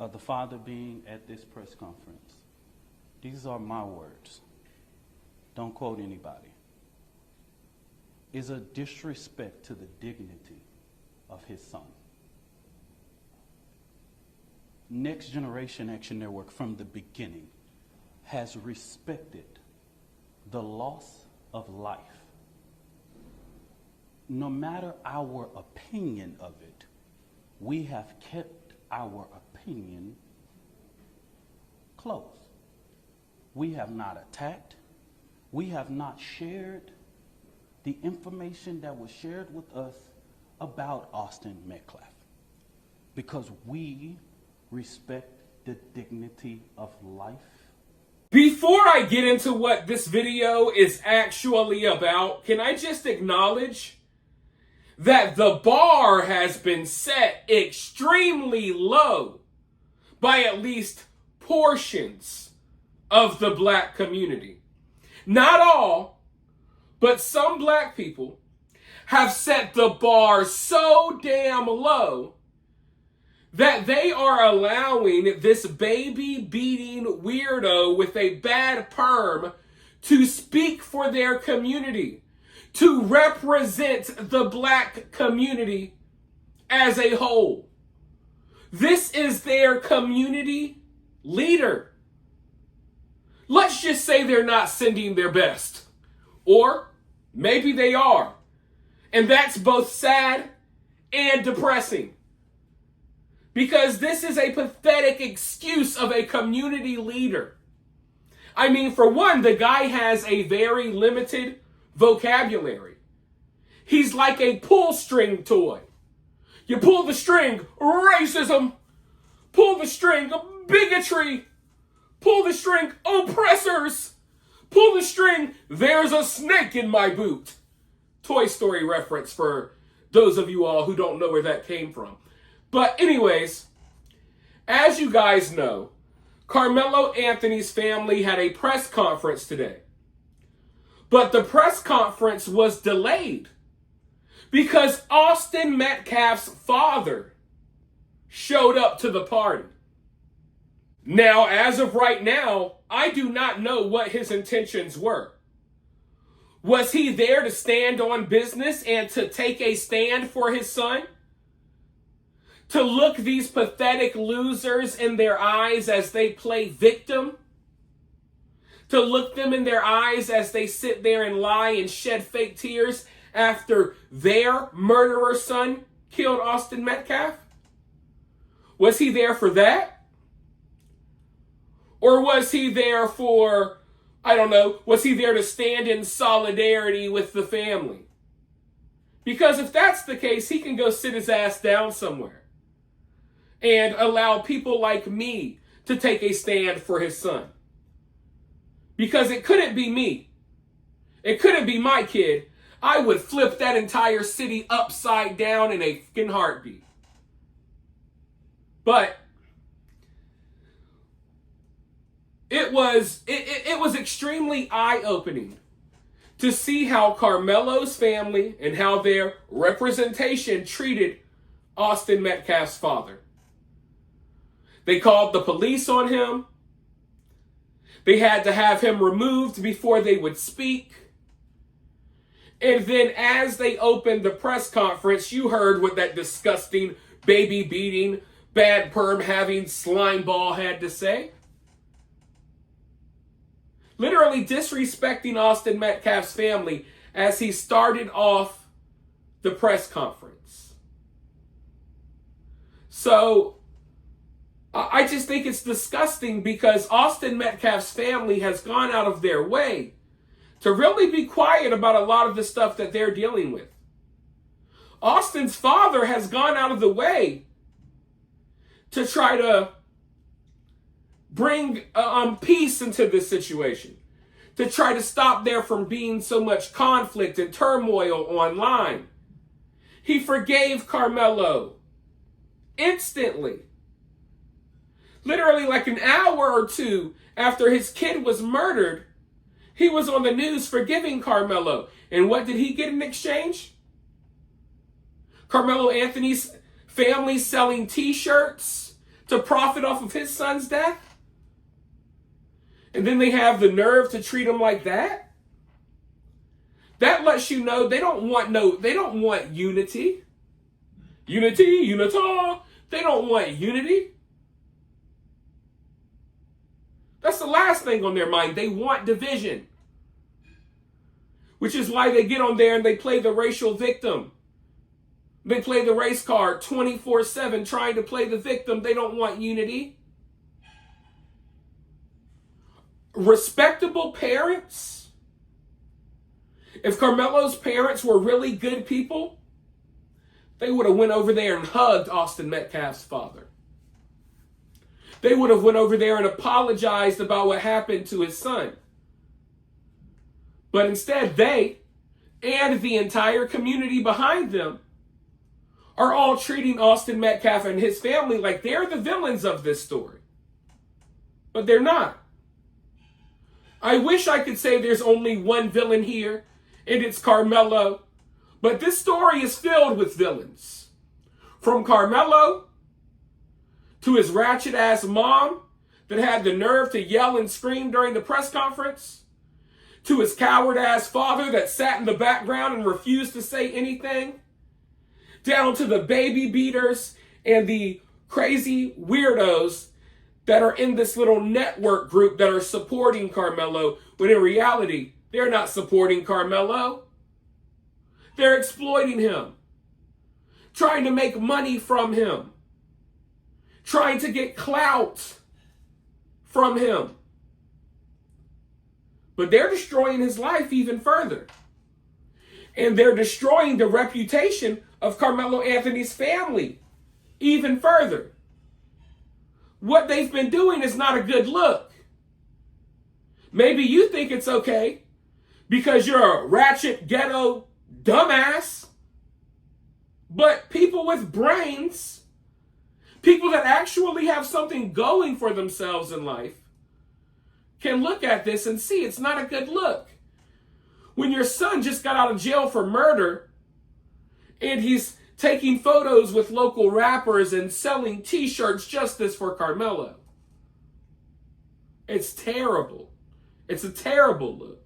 of the father being at this press conference. These are my words. Don't quote anybody. Is a disrespect to the dignity of his son. Next Generation Action Network from the beginning has respected the loss of life. No matter our opinion of it, we have kept our opinion close. We have not attacked. We have not shared the information that was shared with us about Austin Metcalf, because we respect the dignity of life. Before I get into what this video is actually about, can I just acknowledge that the bar has been set extremely low by at least portions of the black community. Not all, but some black people have set the bar so damn low that they are allowing this baby-beating weirdo with a bad perm to speak for their community, to represent the black community as a whole. This is their community leader. Let's just say they're not sending their best. Or maybe they are. And that's both sad and depressing. Because this is a pathetic excuse of a community leader. I mean, for one, the guy has a very limited vocabulary. He's like a pull string toy. You pull the string, racism. Pull the string, bigotry. Pull the string, oppressors. Pull the string, there's a snake in my boot. Toy Story reference for those of you all who don't know where that came from. But anyways, as you guys know, Karmelo Anthony's family had a press conference today. But the press conference was delayed because Austin Metcalf's father showed up to the party. Now, as of right now, I do not know what his intentions were. Was he there to stand on business and to take a stand for his son? To look these pathetic losers in their eyes as they play victim? To look them in their eyes as they sit there and lie and shed fake tears after their murderer son killed Austin Metcalf? Was he there for that? Or was he there for, I don't know, was he there to stand in solidarity with the family? Because if that's the case, he can go sit his ass down somewhere and allow people like me to take a stand for his son. Because it couldn't be me. It couldn't be my kid. I would flip that entire city upside down in a fucking heartbeat. But it was extremely eye-opening to see how Karmelo's family and how their representation treated Austin Metcalf's father. They called the police on him. They had to have him removed before they would speak. And then as they opened the press conference, you heard what that disgusting, baby-beating, bad perm having slime ball had to say. Literally disrespecting Austin Metcalf's family as he started off the press conference. So I just think it's disgusting because Austin Metcalf's family has gone out of their way to really be quiet about a lot of the stuff that they're dealing with. Austin's father has gone out of the way to try to bring peace into this situation, to try to stop there from being so much conflict and turmoil online. He forgave Karmelo instantly. Literally like an hour or two after his kid was murdered, he was on the news forgiving Karmelo. And what did he get in exchange? Karmelo Anthony's family selling t-shirts to profit off of his son's death? And then they have the nerve to treat him like that? That lets you know they don't want unity. Unity, unita. They don't want unity. That's the last thing on their mind. They want division. Which is why they get on there and they play the racial victim. They play the race card 24/7 trying to play the victim. They don't want unity. Respectable parents. If Karmelo's parents were really good people, they would have went over there and hugged Austin Metcalf's father. They would have went over there and apologized about what happened to his son. But instead, they and the entire community behind them are all treating Austin Metcalf and his family like they're the villains of this story. But they're not. I wish I could say there's only one villain here, and it's Karmelo. But this story is filled with villains. From Karmelo to his ratchet-ass mom that had the nerve to yell and scream during the press conference, to his coward-ass father that sat in the background and refused to say anything, down to the baby beaters and the crazy weirdos that are in this little network group that are supporting Karmelo, when in reality, they're not supporting Karmelo. They're exploiting him, trying to make money from him, trying to get clout from him. But they're destroying his life even further. And they're destroying the reputation of Karmelo Anthony's family even further. What they've been doing is not a good look. Maybe you think it's okay because you're a ratchet ghetto dumbass. But people with brains, people that actually have something going for themselves in life, can look at this and see it's not a good look. When your son just got out of jail for murder and he's taking photos with local rappers and selling t-shirts, justice for Karmelo. It's terrible. It's a terrible look.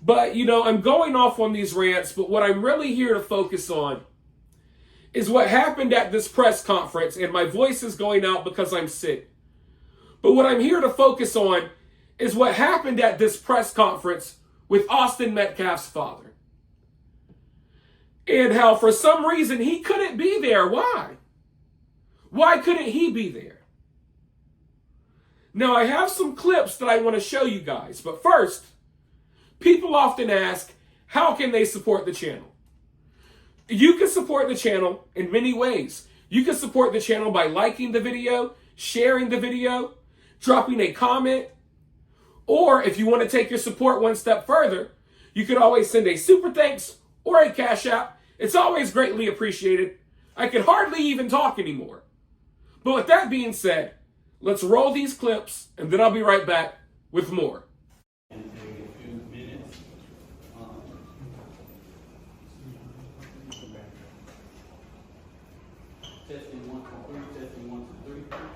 But, I'm going off on these rants, but what I'm really here to focus on is what happened at this press conference, and my voice is going out because I'm sick. But what I'm here to focus on is what happened at this press conference with Austin Metcalf's father. And how for some reason he couldn't be there. Why? Why couldn't he be there? Now I have some clips that I want to show you guys. But first, people often ask, how can they support the channel? You can support the channel in many ways. You can support the channel by liking the video, sharing the video, dropping a comment, or if you want to take your support one step further, you could always send a super thanks or a cash app. It's always greatly appreciated. I can hardly even talk anymore. But with that being said, let's roll these clips and then I'll be right back with more. Testing 1, 2, 3, testing 1, 2, 3.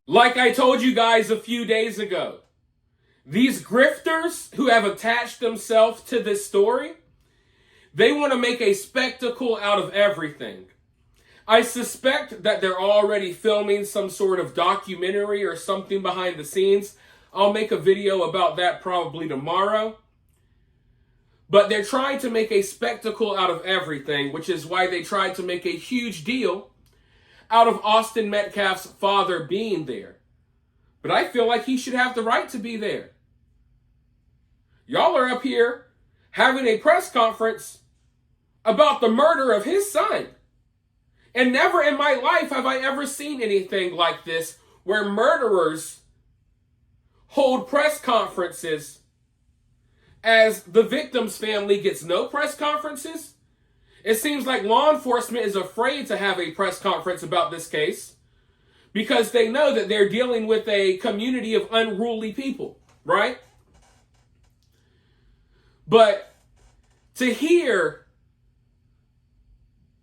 Like I told you guys a few days ago, these grifters who have attached themselves to this story, they want to make a spectacle out of everything. I suspect that they're already filming some sort of documentary or something behind the scenes. I'll make a video about that probably tomorrow. But they're trying to make a spectacle out of everything, which is why they tried to make a huge deal out of Austin Metcalf's father being there. But I feel like he should have the right to be there. Y'all are up here having a press conference about the murder of his son. And never in my life have I ever seen anything like this, where murderers hold press conferences as the victim's family gets no press conferences. It seems like law enforcement is afraid to have a press conference about this case because they know that they're dealing with a community of unruly people, right? But to hear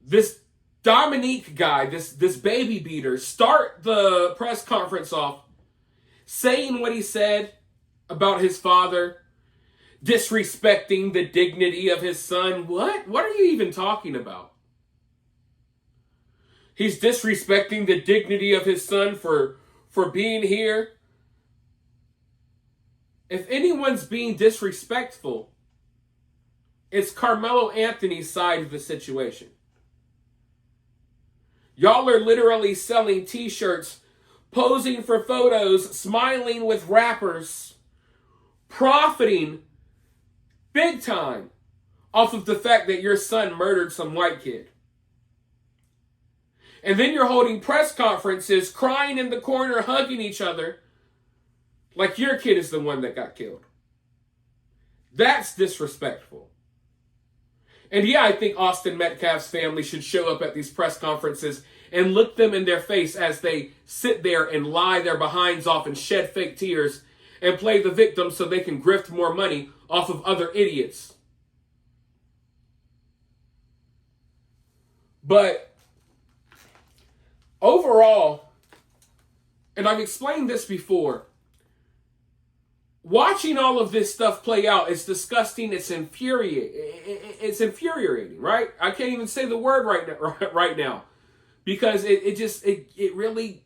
this Dominique guy, this baby beater, start the press conference off saying what he said about his father, disrespecting the dignity of his son. What are you even talking about? He's disrespecting the dignity of his son for being here. If anyone's being disrespectful, it's Karmelo Anthony's side of the situation. Y'all are literally selling t-shirts, posing for photos, smiling with rappers, profiting big time off of the fact that your son murdered some white kid. And then you're holding press conferences, crying in the corner, hugging each other, like your kid is the one that got killed. That's disrespectful. And yeah, I think Austin Metcalf's family should show up at these press conferences and look them in their face as they sit there and lie their behinds off and shed fake tears and play the victim so they can grift more money off of other idiots. But overall, and I've explained this before, watching all of this stuff play out is disgusting. It's infuriating, right? I can't even say the word right now because it really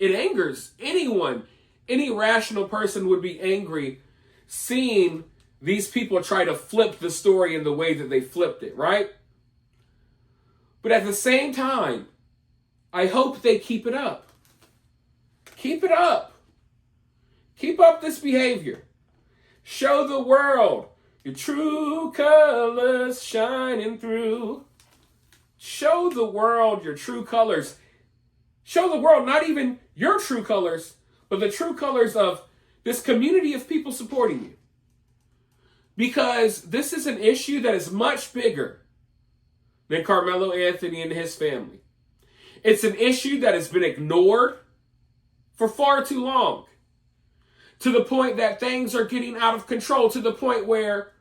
angers anyone. Any rational person would be angry seeing these people try to flip the story in the way that they flipped it, right? But at the same time, I hope they keep it up. Keep it up. Keep up this behavior. Show the world your true colors shining through. Show the world your true colors. Show the world not even your true colors, but the true colors of this community of people supporting you. Because this is an issue that is much bigger than Karmelo Anthony and his family. It's an issue that has been ignored for far too long. To the point that things are getting out of control, to the point where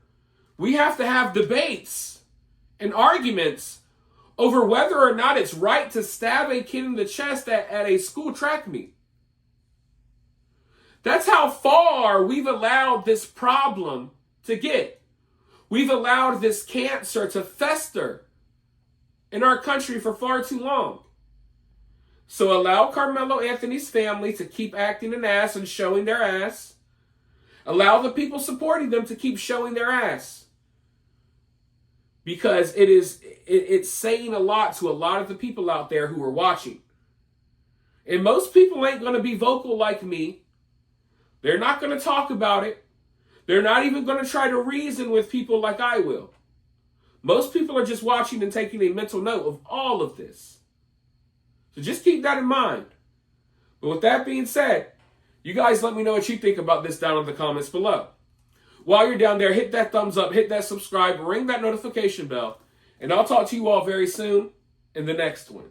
we have to have debates and arguments over whether or not it's right to stab a kid in the chest at a school track meet. That's how far we've allowed this problem to get. We've allowed this cancer to fester in our country for far too long. So allow Karmelo Anthony's family to keep acting an ass and showing their ass. Allow the people supporting them to keep showing their ass. Because it's saying a lot to a lot of the people out there who are watching. And most people ain't going to be vocal like me. They're not going to talk about it. They're not even going to try to reason with people like I will. Most people are just watching and taking a mental note of all of this. So just keep that in mind. But with that being said, you guys let me know what you think about this down in the comments below. While you're down there, hit that thumbs up, hit that subscribe, ring that notification bell, and I'll talk to you all very soon in the next one.